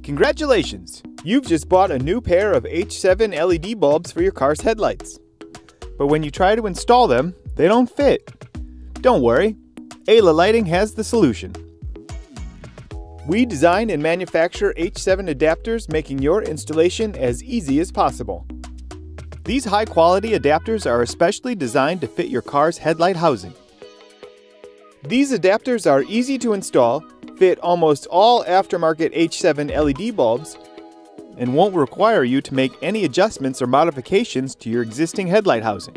Congratulations! You've just bought a new pair of H7 LED bulbs for your car's headlights. But when you try to install them, they don't fit. Don't worry, Ayla Lighting has the solution. We design and manufacture H7 adapters, making your installation as easy as possible. These high-quality adapters are especially designed to fit your car's headlight housing. These adapters are easy to install, fit almost all aftermarket H7 LED bulbs, and won't require you to make any adjustments or modifications to your existing headlight housing.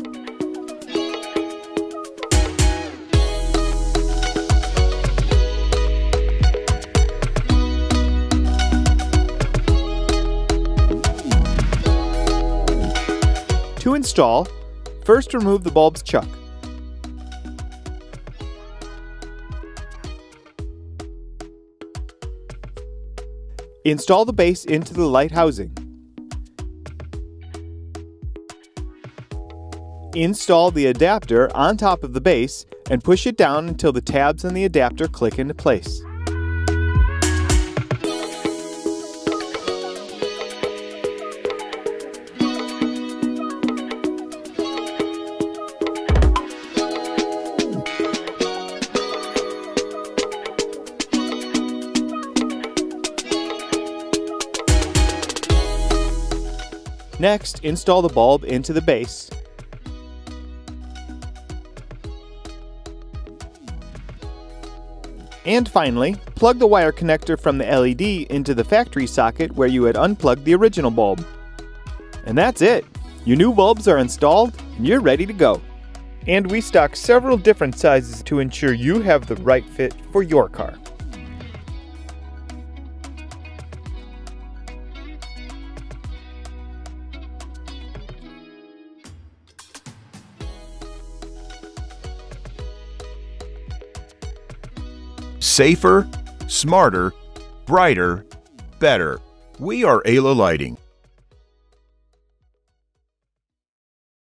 To install, first remove the bulb's chuck. Install the base into the light housing. Install the adapter on top of the base and push it down until the tabs on the adapter click into place. Next, install the bulb into the base. And finally, plug the wire connector from the LED into the factory socket where you had unplugged the original bulb. And that's it! Your new bulbs are installed and you're ready to go. And we stock several different sizes to ensure you have the right fit for your car. Safer, smarter, brighter, better. We are Ayla Lighting.